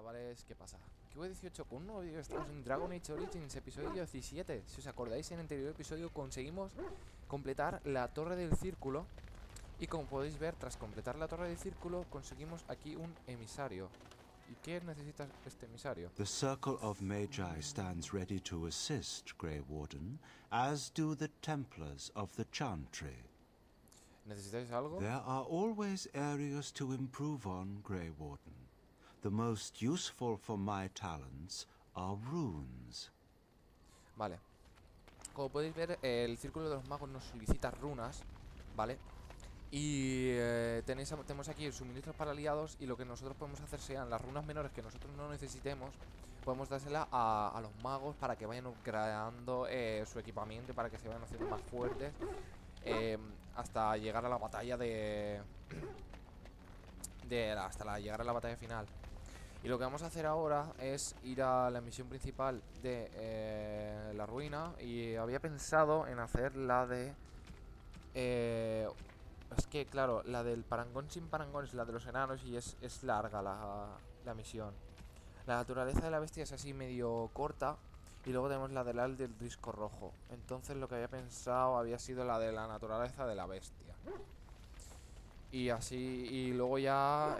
chavales, ¿qué pasa? Aquí voy 18 con un nuevo vídeo. Estamos en Dragon Age Origins, episodio 17. Si os acordáis, en el anterior episodio conseguimos completar la torre del círculo. Y como podéis ver, tras completar la torre del círculo, conseguimos aquí un emisario. ¿Y qué necesita este emisario? The Circle of Magi stands ready to assist, Grey Warden, as do the Templars of the Chantry. ¿Necesitáis algo? There are always areas to improve on, Grey Warden. The most useful for my talents are runes. Vale. Como podéis ver, el círculo de los magos nos solicita runas, ¿vale? Y tenemos aquí suministros para aliados. Y lo que nosotros podemos hacer sean las runas menores que nosotros no necesitemos. Podemos dársela a los magos para que vayan upgradeando su equipamiento y para que se vayan haciendo más fuertes, hasta llegar a la batalla hasta llegar a la batalla final. Y lo que vamos a hacer ahora es ir a la misión principal de la ruina. Y había pensado en hacer la de... es que, claro, la del parangón sin parangón es la de los enanos y es larga la misión. La naturaleza de la bestia es así medio corta. Y luego tenemos la del disco rojo. Entonces lo que había pensado había sido la de la naturaleza de la bestia. Y así, y luego ya...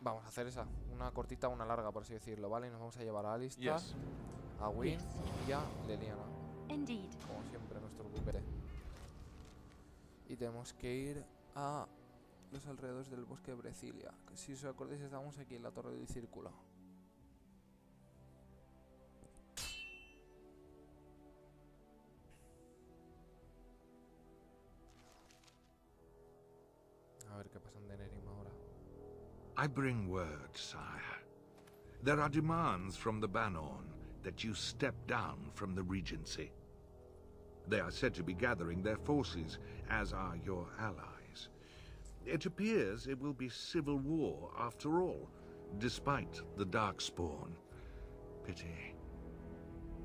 vamos a hacer esa, una cortita, una larga, por así decirlo, ¿vale? Y nos vamos a llevar a Alistar, a Win y a Leliana. Como siempre, nuestro buquete. Y tenemos que ir a los alrededores del bosque de Brecilia. Que si os acordáis, estamos aquí en la torre del círculo. A ver qué pasa en Denerim ahora. I bring word, sire. There are demands from the Banorn that you step down from the Regency. They are said to be gathering their forces, as are your allies. It appears it will be civil war after all, despite the Darkspawn. Pity.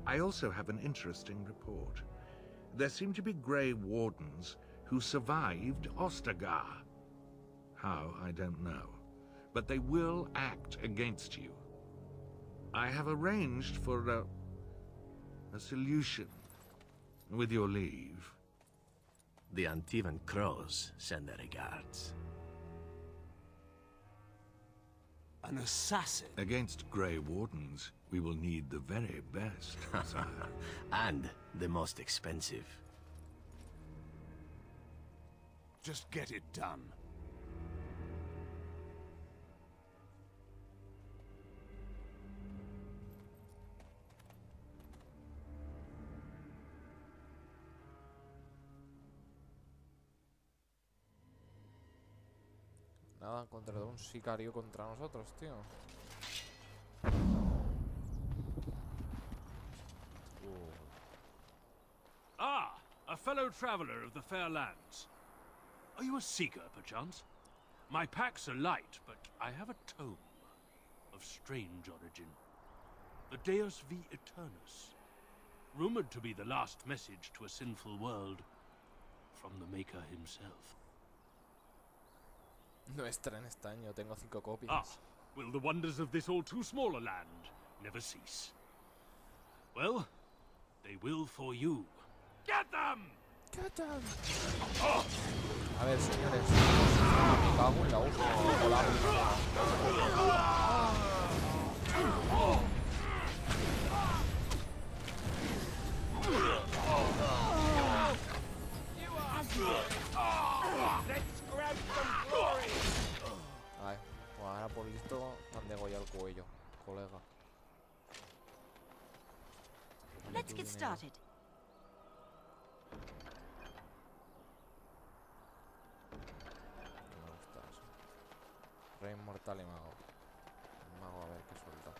I also have an interesting report. There seem to be Grey Wardens who survived Ostagar. How, I don't know. But they will act against you. I have arranged for a solution, with your leave. The Antivan Crows send their regards. An assassin? Against Grey Wardens, we will need the very best, sire. And the most expensive. Just get it done. Nada, encontrado un sicario contra nosotros, tío. Ah, a fellow traveler of the fair lands. Are you a seeker, perchance? My packs are light, but I have a tome of strange origin. The Deus V Eternus, rumored to be the last message to a sinful world from the Maker himself. No estará en estaño, tengo 5 copias. Ah, will the wonders of this all too small a land never cease? Well, they will for you. Get them! Get them! A ver, señores. Me cago en la hostia. Ay, pues ahora por listo han degollado el cuello, colega. Let's get started. Me gusta eso. Rey inmortal y mago. Mago, a ver qué suelta.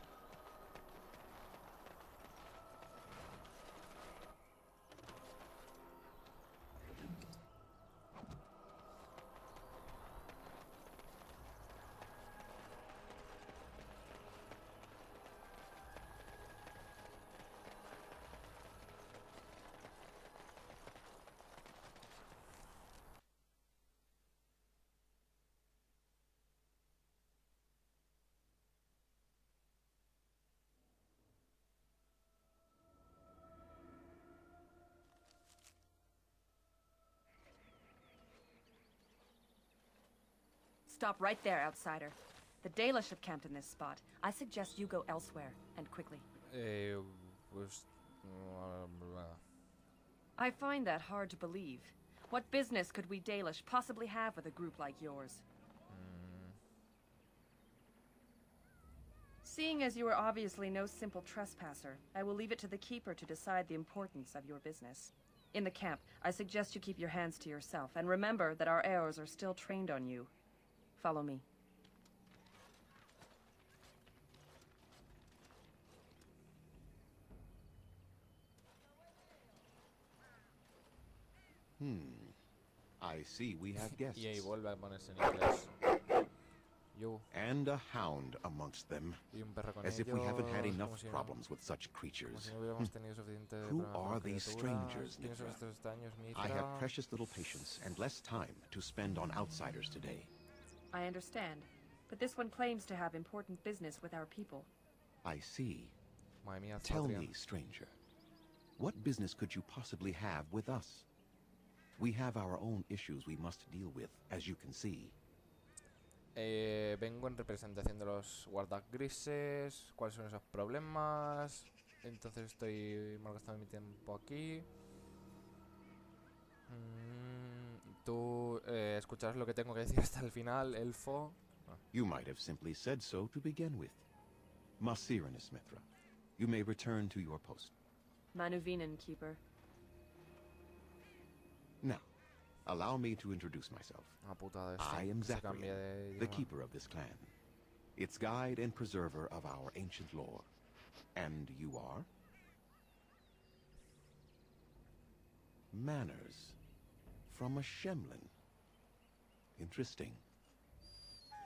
Stop right there, outsider. The Dalish have camped in this spot. I suggest you go elsewhere, and quickly. Pues... I find that hard to believe. What business could we Dalish possibly have with a group like yours? Seeing as you are obviously no simple trespasser, I will leave it to the Keeper to decide the importance of your business. In the camp, I suggest you keep your hands to yourself, and remember that our arrows are still trained on you. Follow me. I see we have guests. Y ahí vuelve a ponerse en inglés. Yo. And a hound amongst them. Y un perro con As if we haven't had ellos, enough como si no- problems with such como creatures. si no hubiéramos tenido suficiente Who problemas con are these criaturas. strangers, ¿Quiénes son Mithra? estos extraños, I have Mithra? precious little patience and less time to spend on outsiders today. I understand, but this one claims to have important business with our people. I see. Madre mía, Tell patria. me, stranger, what business could you possibly have with us? We have our own issues we must deal with, as you can see. Vengo en representación de los guardas grises. ¿Cuáles son esos problemas? Entonces estoy malgastando mi tiempo aquí. Tú escucharás lo que tengo que decir hasta el final, elfo. You might have simply said so to begin with. Masiranus Mithra, you may return to your post. Manuvinen, Keeper. Now, allow me to introduce myself. Una putada esto. I am que se cambie Zachariah, de the idioma. keeper of this clan, its guide and preserver of our ancient lore. And you are? Manners. From a Shemlin. Interesting.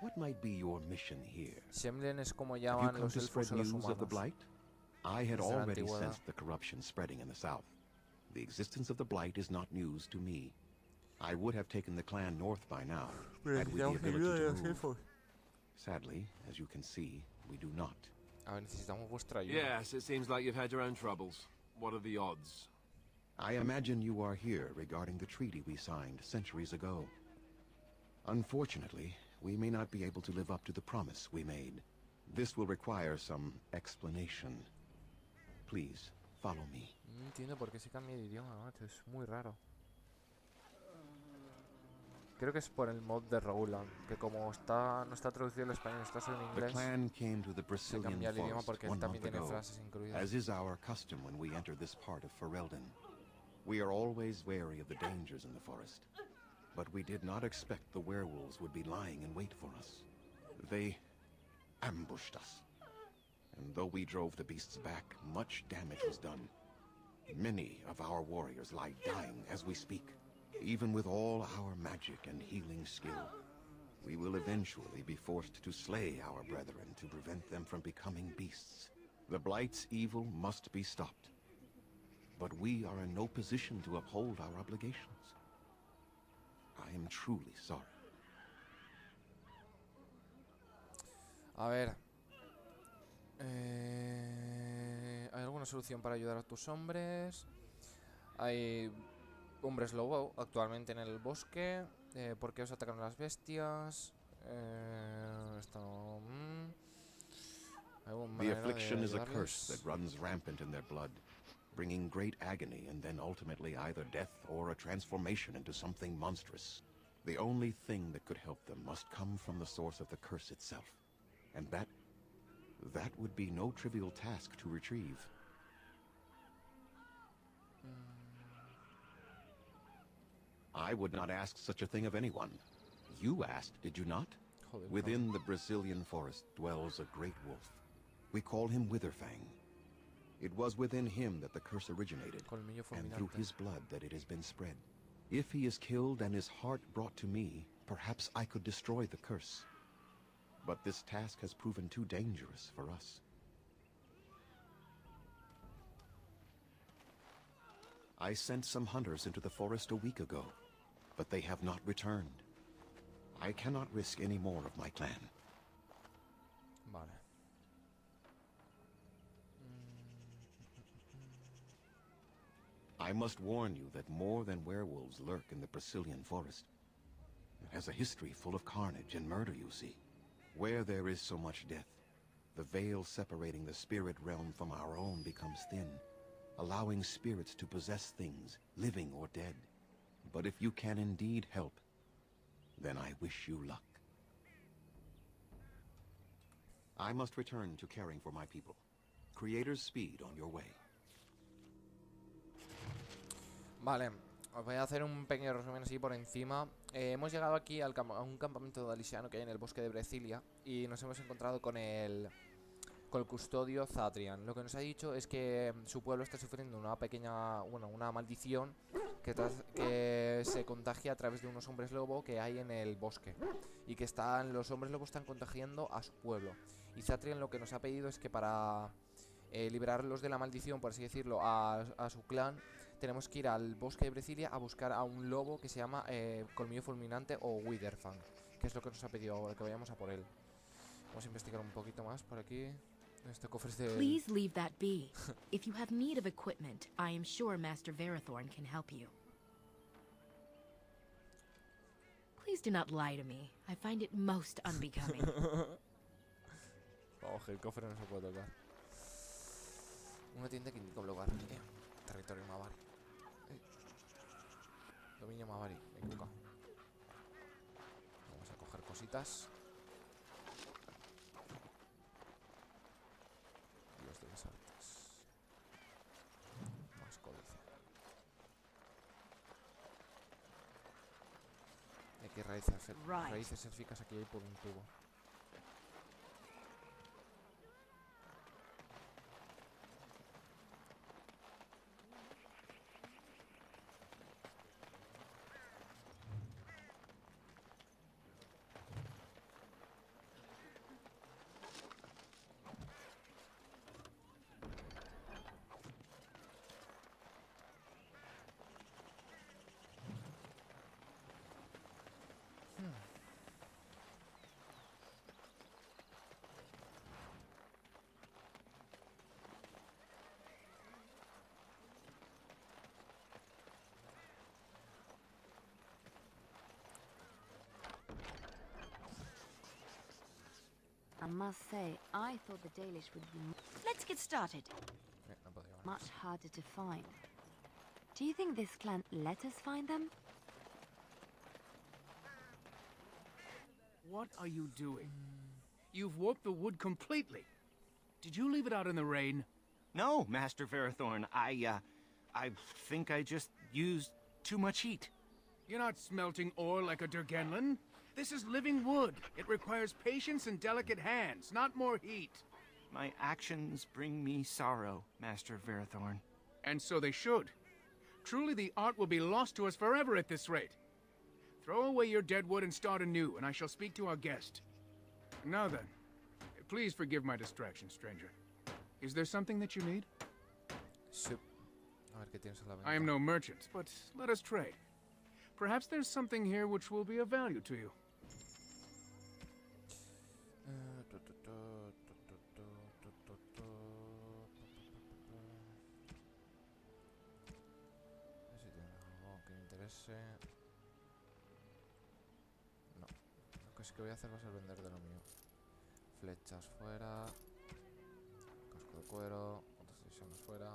What might be your mission here? Shemlen es como Have you llaman come los to spread elfos a los news of the humanos. Blight? I had Desde la already antigüedad. sensed the corruption spreading in the south. The existence of the Blight is not news to me. I would have taken the clan north by now, had we the ability to move. Sadly, as you can see, we do not. A ver, necesitamos vuestra ayuda. Yes, it seems like you've had your own troubles. What are the odds? I imagine you are here regarding the treaty we signed centuries ago. Unfortunately, we may not be able to live up to the promise we made. This will require some explanation. Please, follow me. No entiendo por qué se cambia de idioma, macho. Es muy raro. Creo que es por el mod de Rogueland, que como no está traducido al español, está solo en The inglés, clan came to the se Brecilian cambia el idioma forest porque 1 también month tiene ago, frases incluidas. as is our custom when we enter this part of Ferelden. We are always wary of the dangers in the forest, but we did not expect the werewolves would be lying in wait for us. They ambushed us, and though we drove the beasts back, much damage was done. Many of our warriors lie dying as we speak. Even with all our magic and healing skill, we will eventually be forced to slay our brethren to prevent them from becoming beasts. The Blight's evil must be stopped. But we are in no position to uphold our obligations. I am truly sorry. A ver. ¿Hay alguna solución para ayudar a tus hombres? Hay hombres lobo actualmente en el bosque. ¿Por qué os atacaron las bestias? Esto no... The affliction is a curse that runs rampant in their blood, bringing great agony and then ultimately either death or a transformation into something monstrous. The only thing that could help them must come from the source of the curse itself. And that would be no trivial task to retrieve. I would not ask such a thing of anyone. You asked, did you not? Joder, Within the Brecilian forest dwells a great wolf. We call him Witherfang. It was within him that the curse originated, Colmillo and through fulminante. his blood that it has been spread. If he is killed and his heart brought to me, perhaps I could destroy the curse. But this task has proven too dangerous for us. I sent some hunters into the forest a week ago, but they have not returned. I cannot risk any more of my clan. Vale. I must warn you that more than werewolves lurk in the Brecilian forest. It has a history full of carnage and murder, you see. Where there is so much death, the veil separating the spirit realm from our own becomes thin, allowing spirits to possess things, living or dead. But if you can indeed help, then I wish you luck. I must return to caring for my people. Creator's speed on your way. Vale, os voy a hacer un pequeño resumen así por encima. Hemos llegado aquí a un campamento dalisiano que hay en el bosque de Brecilia y nos hemos encontrado con el custodio Zatrian. Lo que nos ha dicho es que su pueblo está sufriendo una maldición que se contagia a través de unos hombres lobo que hay en el bosque y que los hombres lobos están contagiando a su pueblo. Y Zatrian lo que nos ha pedido es que para liberarlos de la maldición, por así decirlo, a su clan, tenemos que ir al bosque de Brecilia a buscar a un lobo que se llama Colmillo Fulminante o Witherfang, que es lo que nos ha pedido ahora, que vayamos a por él. Vamos a investigar un poquito más por aquí. Este cofre es de... Please leave that be. If you have need of equipment, I am sure Master Verathorn can help you. Please do not lie to me. I find it most unbecoming. Ojo, el cofre no se puede tocar. Una tienda que indica un lugar. Territorio Mavari. Dominio Mavari. Me equivoco. Vamos a coger cositas. Los de las artes. Más códice. Aquí raíces élficas aquí hay por un tubo. I must say, I thought the Dalish would be... Let's get started. Much harder to find. Do you think this clan let us find them? What are you doing? You've warped the wood completely. Did you leave it out in the rain? No, Master Verathorn. I think I just used too much heat. You're not smelting ore like a Durgenlin. This is living wood. It requires patience and delicate hands, not more heat. My actions bring me sorrow, Master Verathorn. And so they should. Truly the art will be lost to us forever at this rate. Throw away your dead wood and start anew, and I shall speak to our guest. Now then, please forgive my distraction, stranger. Is there something that you need? Sí. A ver qué tienes a la venta. I am no merchant, but let us trade. Perhaps there's something here which will be of value to you. No, lo que sí que voy a hacer va a ser vender de lo mío. Flechas fuera, casco de cuero, otras divisiones fuera,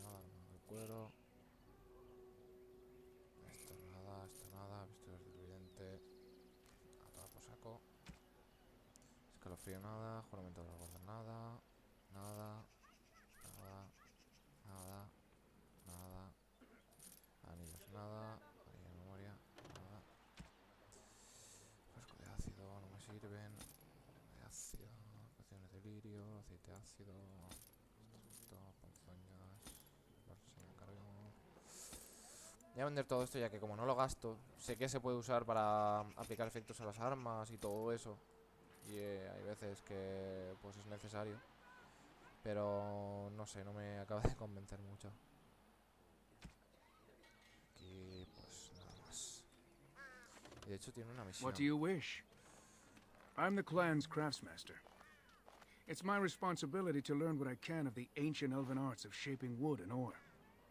nada de cuero. Esto nada, vestidos de vidente, a por saco. Escalofrío nada, juramento de la guarda nada. Anillos nada, anillo de memoria, nada. Frasco de ácido, no me sirven. De ácido, pociones de lirio, aceite ácido. Esto, ponzoñas. Se me cargo. Voy a vender todo esto ya que como no lo gasto, sé que se puede usar para aplicar efectos a las armas y todo eso. Y hay veces que pues es necesario. Pero no sé, no me acaba de convencer mucho. Aquí pues nada más. Y de hecho tiene una misión. What do you wish? I'm the clan's craftsmaster. It's my responsibility to learn what I can of the ancient elven arts of shaping wood and ore.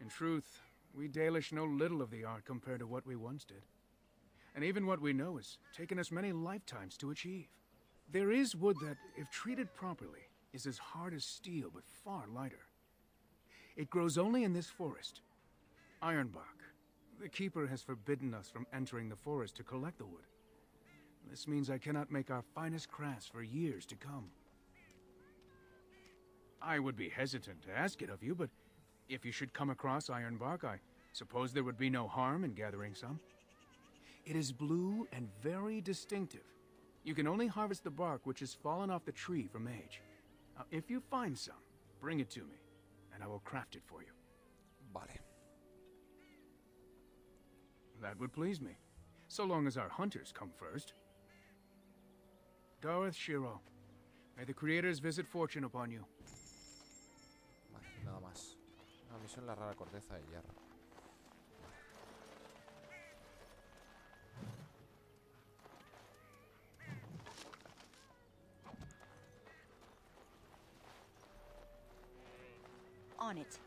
In truth, we Dalish know little of the art compared to what we once did. And even what we know has taken us many lifetimes to achieve. There is wood that, if treated properly, is as hard as steel but far lighter. It grows only in this forest. Ironbark. The keeper has forbidden us from entering the forest to collect the wood. This means I cannot make our finest crafts for years to come. I would be hesitant to ask it of you, but if you should come across ironbark, I suppose there would be no harm in gathering some. It is blue and very distinctive. You can only harvest the bark which has fallen off the tree from age. Now, if you find some, bring it to me, and I will craft it for you. Vale. That would please me, so long as our hunters come first. Dareth Shiro, may the creators visit fortune upon you. Vale, nada más. Una misión, la rara corteza de hierro. On it.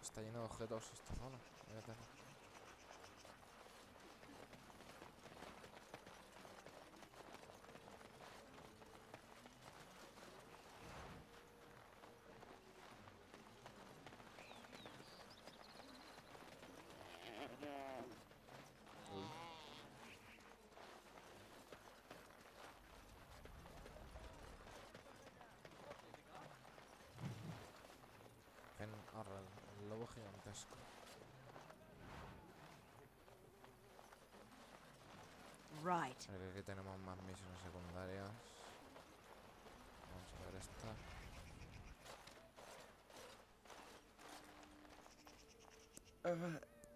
Está lleno de objetos esta zona. Voy a tener. El lobo gigantesco. Right. Aquí tenemos más misiones secundarias. Vamos a ver esta.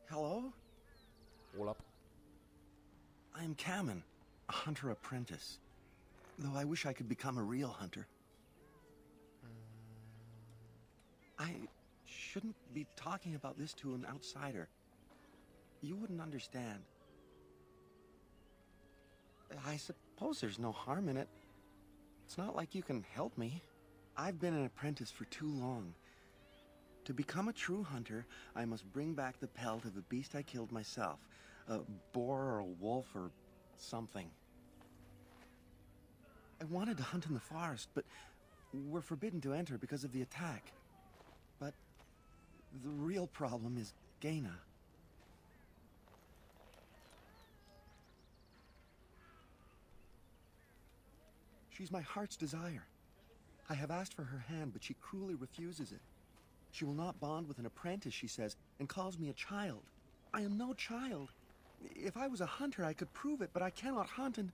Hello? Hola. I'm Kamen, a hunter apprentice. Though I wish I could become a real hunter. I shouldn't be talking about this to an outsider. You wouldn't understand. I suppose there's no harm in it. It's not like you can help me. I've been an apprentice for too long. To become a true hunter, I must bring back the pelt of a beast I killed myself. A boar or a wolf or something. I wanted to hunt in the forest, but we're forbidden to enter because of the attack. But the real problem is Gaina. She's my heart's desire. I have asked for her hand, but she cruelly refuses it. She will not bond with an apprentice, she says, and calls me a child. I am no child. If I was a hunter, I could prove it, but I cannot hunt, and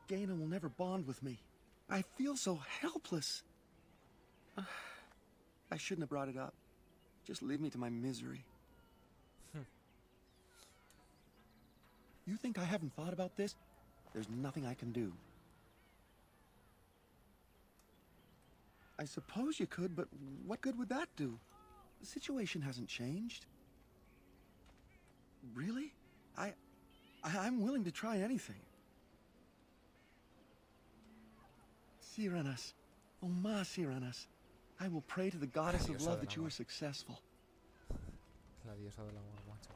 Gaina will never bond with me. I feel so helpless. I shouldn't have brought it up. Just leave me to my misery. You think I haven't thought about this? There's nothing I can do. I suppose you could, but what good would that do? The situation hasn't changed. Really? I'm willing to try anything. Sirenas. Oh, ma Sirenas. I will pray to the goddess of love that you are successful. La diosa del amor, macho.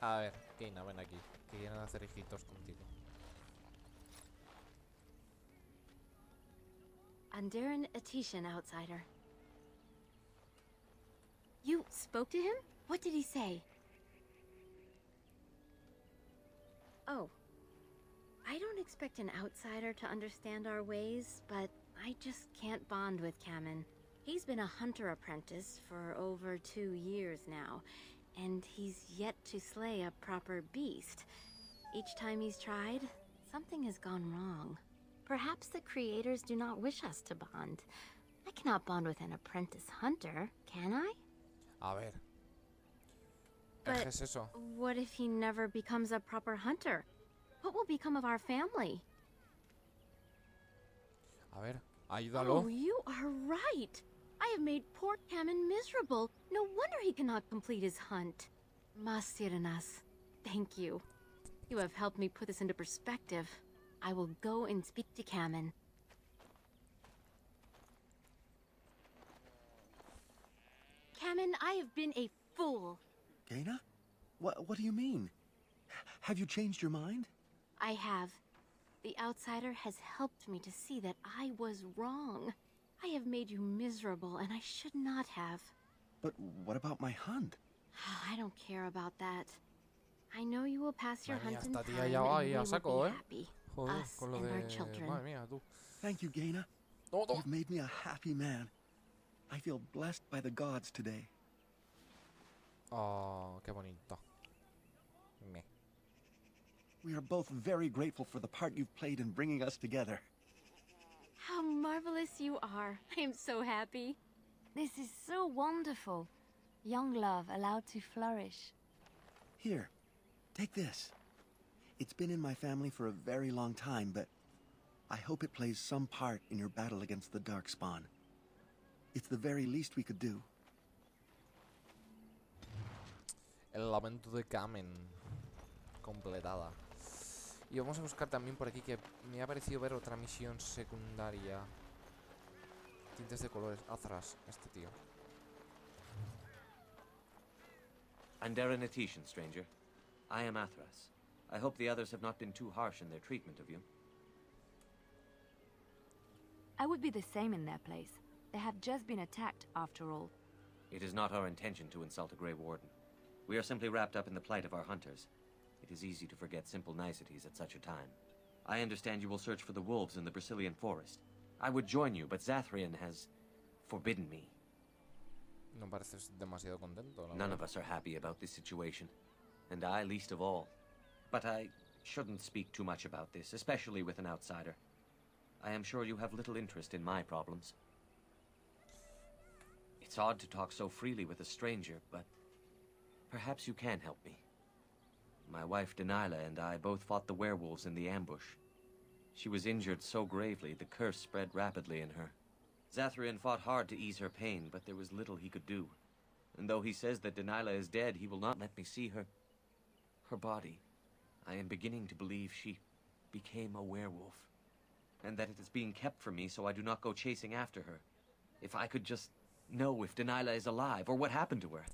A ver, Gaina, ven aquí. Que quieren hacer hijitos contigo. Andaran Atishan, outsider. You spoke to him? What did he say? Oh. I don't expect an outsider to understand our ways, but I just can't bond with Kamen. He's been a hunter apprentice for over 2 years now, and he's yet to slay a proper beast. Each time he's tried, something has gone wrong. Perhaps the creators do not wish us to bond. I cannot bond with an apprentice hunter, can I? A ver. But ¿Qué es eso? what if he never becomes a proper hunter? What will become of our family? A ver, ayúdalo. Oh, you are right. I have made poor Cammon miserable. No wonder he cannot complete his hunt. Mas Sirenas, thank you. You have helped me put this into perspective. I will go and speak to Cammon. Cammon, I have been a fool. Gaina? What do you mean? Have you changed your mind? I have. The outsider has helped me to see that I was wrong. I have made you miserable, and I should not have. But what about my hunt? I don't care about that. I know you will pass your hunt in time, esta tía ya va and ahí we a will saco, be happy. Joder, Us con lo and de... our children. Madre mía, tú. Thank you, Gaina. You've made me a happy man. I feel blessed by the gods today. Oh, qué bonito. Me. We are both very grateful for the part you've played in bringing us together. How marvelous you are. I am so happy. This is so wonderful. Young love allowed to flourish. Here, take this. It's been in my family for a very long time, but I hope it plays some part in your battle against the Darkspawn. It's the very least we could do. El lamento de Kamen. Completada. Y vamos a buscar también por aquí que me ha parecido ver otra misión secundaria. Tintes de colores. Azras, este tío. Anderanetition, stranger. I am Athras. I hope the others have not been too harsh in their treatment of you. I would be the same in their place. They have just been attacked, after all. It is not our intention to insult a Grey Warden. We are simply wrapped up in the plight of our hunters. It is easy to forget simple niceties at such a time. I understand you will search for the wolves in the Brecilian forest. I would join you, but Zathrian has forbidden me. No pareces demasiado contento, la None verdad. of us are happy about this situation, and I least of all. But I shouldn't speak too much about this, especially with an outsider. I am sure you have little interest in my problems. It's odd to talk so freely with a stranger, but perhaps you can help me. My wife Denilah and I both fought the werewolves in the ambush. She was injured so gravely, the curse spread rapidly in her. Zathrian fought hard to ease her pain, but there was little he could do. And though he says that Denilah is dead, he will not let me see her body. I am beginning to believe she became a werewolf, and that it is being kept from me so I do not go chasing after her. If I could just know if Denilah is alive, or what happened to her,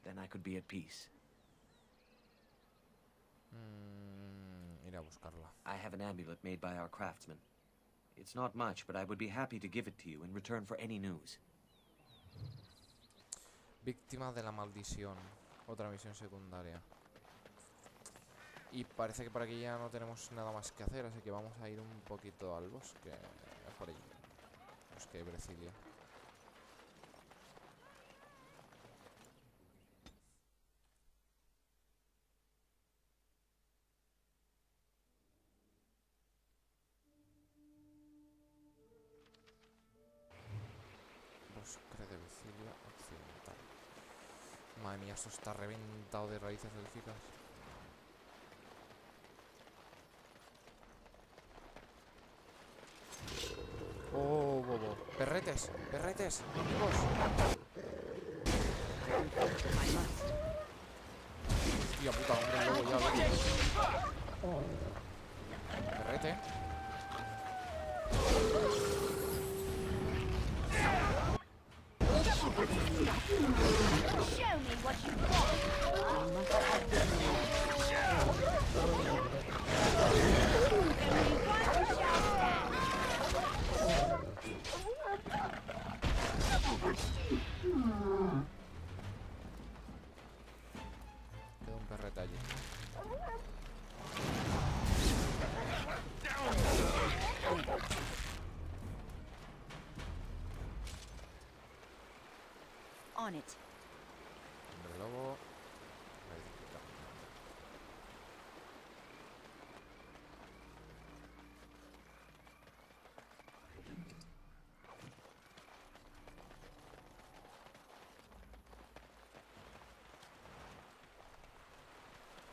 then I could be at peace. Iré a buscarla. I have an amulet made by our craftsman. It's not much, but I would be happy to give it to you in return for any news. Víctima de la maldición. Otra misión secundaria. Y parece que por aquí ya no tenemos nada más que hacer, así que vamos a ir un poquito al bosque. Por allí. Bosque de Brecilia. Bosque de Brecilia occidental. Madre mía, esto está reventado de raíces élficas. Oh, bobo. Perretes, perretes, amigos. Hostia puta, hombre, lobo ya, loco. Perrete. Show me what you Queda un perrete allí. on it. Hombre lobo.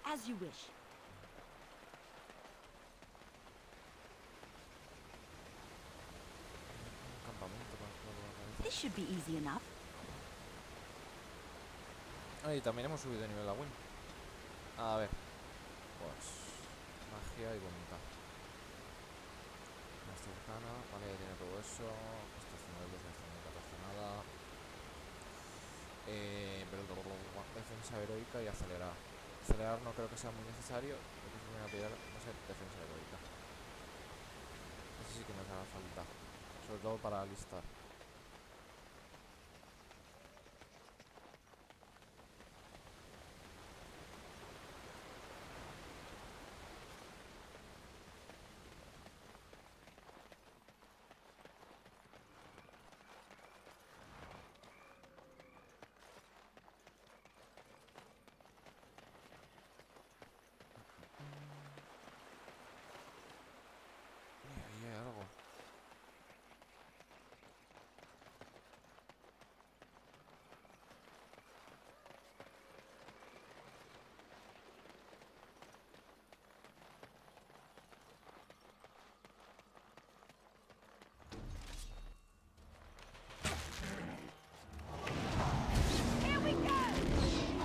As you wish. Un campamento con el This should be easy enough. Y también hemos subido de nivel a Win. A ver. Pues... magia y voluntad. Maestra arcana, vale, ya tiene todo eso. Estación de luz, no hace nada. Pero defensa heroica y acelerar. Acelerar no creo que sea muy necesario. Lo que me voy a pillar va a ser defensa heroica. Eso sí que nos hará falta. Sobre todo para alistar. Ahí hay algo. Here we go!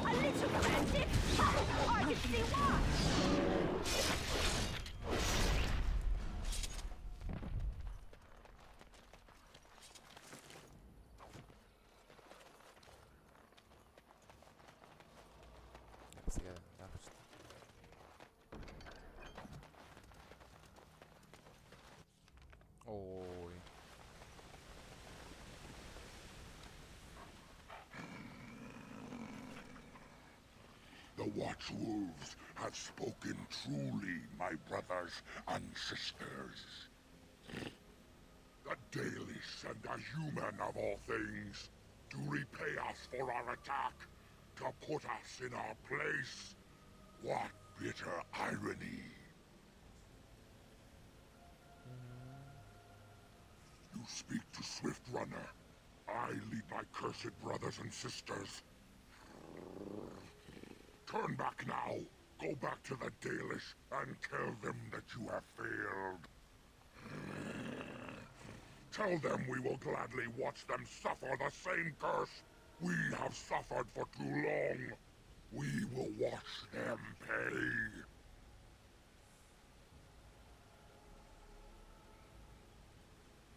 A little frantic! I can see why! Así que ya está. Uy. The Watchwolves have spoken truly, my brothers and sisters. The Dalish and the human of all things, to repay us for our attack, to put us in our place. What bitter irony. You speak to Swift Runner. I lead my cursed brothers and sisters. Turn back now. Go back to the Dalish and tell them that you have failed. Tell them we will gladly watch them suffer the same curse we have suffered for too long. We will watch them pay.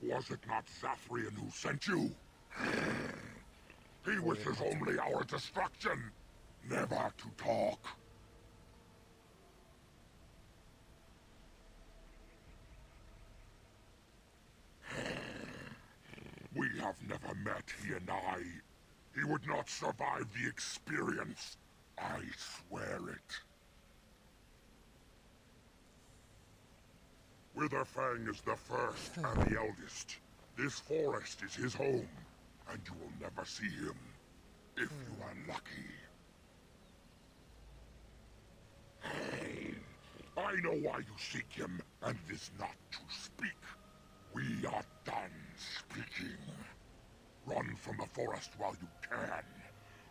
Was it not Zathrian who sent you? He wishes only our destruction, never to talk. We have never met, he and I. He would not survive the experience. I swear it. Witherfang is the first and the eldest. This forest is his home, and you will never see him, if you are lucky. I know why you seek him, and it is not to speak. We are done speaking. Run from the forest while you can.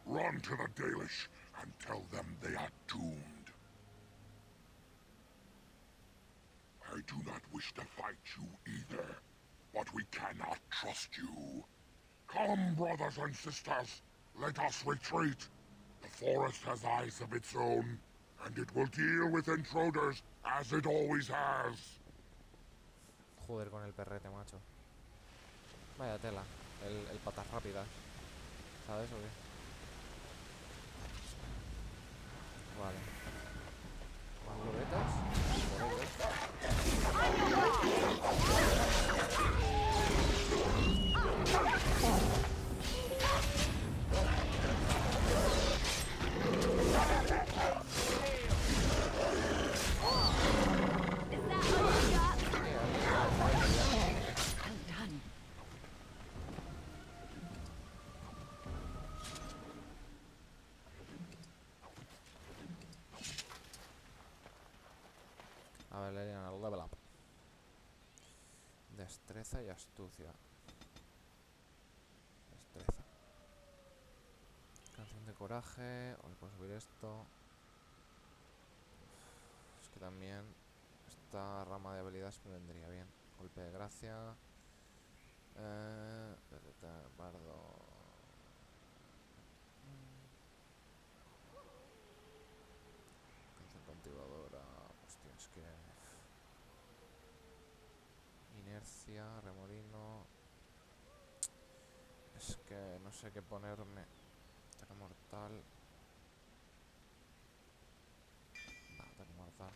Run to the Dalish and tell them they are doomed. I do not wish to fight you either, but we cannot trust you. Come, brothers and sisters, let us retreat. The forest has eyes of its own, and it will deal with intruders as it always has. Joder con el perrete, macho. Vaya tela. El patas rápidas. ¿Sabes o qué? Vale. Más loretas. A ver, Leliana, level up. Destreza y astucia. Destreza. Canción de coraje. Hoy puedo subir esto. Es que también esta rama de habilidades me vendría bien. Golpe de gracia. Bardo. Canción continuadora. Hostia, es que. Inercia, remolino. Es que no sé qué ponerme. Ataque mortal. Va, ataque mortal.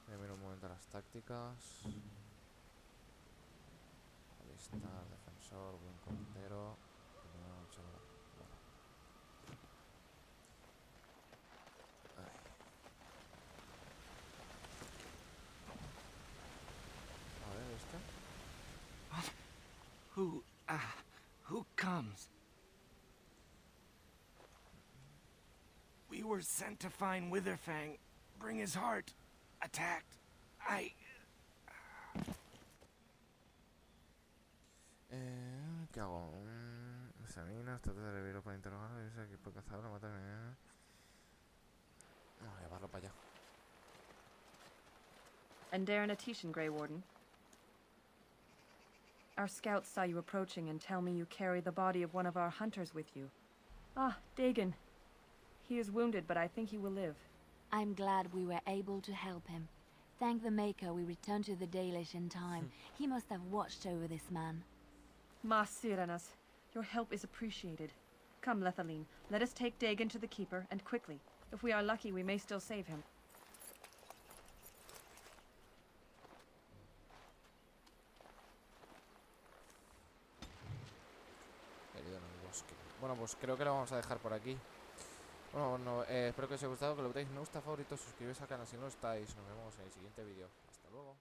Voy a mirar un momento las tácticas. Lista, defensor, buen puntero. A ver, este. Who comes? We were sent to find Witherfang. Bring his heart. Attacked. ¿Qué hago? Examina, trata de revivirlo para interrogarlo. Ese equipo de cazador, matarme. Voy a llevarlo para allá. Indemnitation, Grey Warden. Our scouts saw you approaching and tell me you carry the body of one of our hunters with you. Ah, Dagon. He is wounded, but I think he will live. I'm glad we were able to help him. Thank the Maker we returned to the Dalish in time. He must have watched over this man. Mas Sirenas, your help is appreciated. Come, Lethaline, let us take Dagon to the Keeper, and quickly. If we are lucky, we may still save him. Herido en el bosque. Bueno, pues creo que lo vamos a dejar por aquí. Bueno, espero que os haya gustado, que lo veáis. Me gusta, favoritos, suscribíos al canal si no lo estáis. Nos vemos en el siguiente vídeo. Hasta luego.